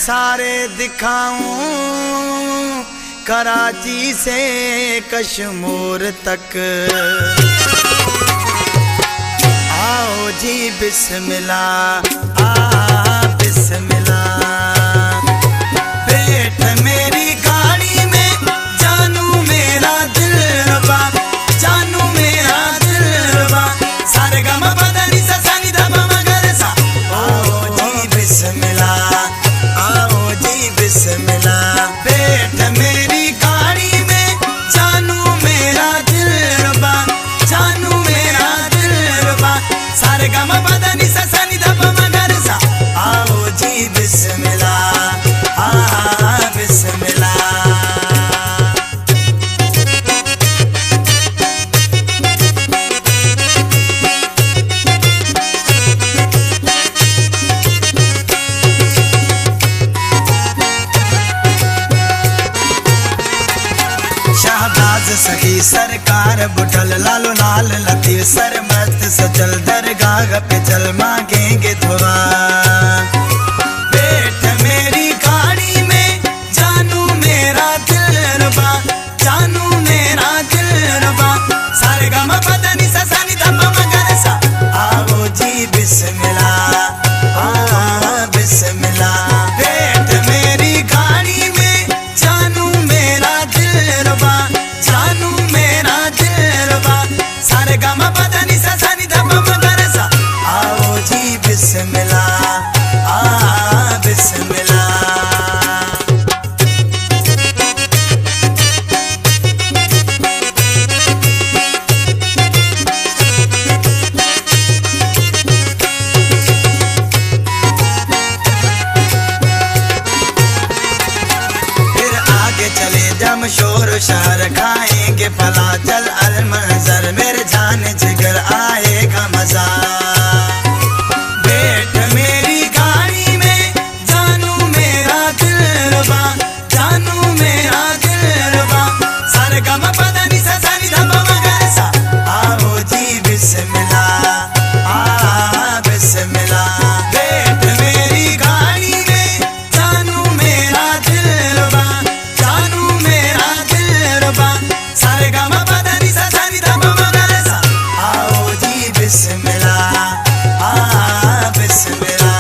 सारे दिखाऊं कराची से कश्मीर तक। आओ जी बिस्मिल्लाह बिस्मिल्लाह। बैठ मेरी गाड़ी में जानू मेरा दिलरुबा, जानू मेरा दिलरुबा। सारे गम बदनी सा सनी दम मगर सा। आओ जी बिस्मिल्लाह, आओ जी बिस्मिल्लाह। बैठ मेरी गाड़ी में जानू मेरा दिलरुबा, जानू मेरा दिलरुबा। सारे गम बदनी सा सनी दम मगर सा। आओ जी बिस्मिल्लाह बिस्मिल्लाह। शाहबाज सखी सरकार बुटल लालो लाल लतीफ सर मत सचल दरगाह पे चल मांगेंगे दुआ। बैठ मेरी गाड़ी में जानू मेरा दिलरुबा, जानू मेरा दिलरुबा। सारे गम बदनी सा सनी दम मगर सा। आओ जी बिस्मिल्लाह बिस्मिल्लाह। बैठ मेरी गाड़ी में जानू मेरा दिलरुबा, जानू मेरा दिलरुबा। सारे गम बदनी सा सनी दम मगर सा। आओ जी बिस्मिल्लाह बिस्मिल्लाह। फिर आगे चले जमशोर शहर खाएंगे फला जल अल मंजर। मेरे जाने जिगर आएगा मजा। बैठ मेरी गाड़ी में जानू मेरा दिलरुबा, जानू मेरा दिलरुबा। सारे गम बदनी सा सनी दम मगर सा। आओ जी बिस्मिल्लाह बिस्मिल्लाह। बैठ मेरी गाड़ी में जानू मेरा दिलरुबा, जानू मेरा दिलरुबा। सारे गम बदनी सा सनी दम मगर सा। आओ जी बिस्मिल्लाह बिस्मिल्लाह।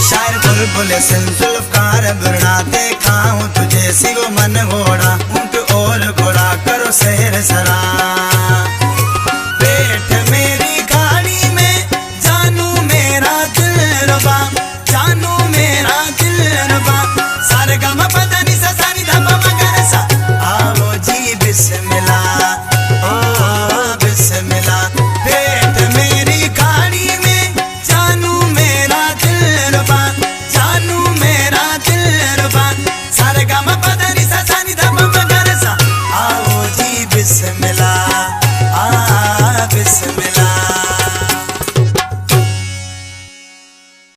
शायर बुलबुल जुल्फकार बुरड़ा देखाऊं तुझे सिगो मन घोड़ा ऊंट और घोड़ा करो शहर सरा।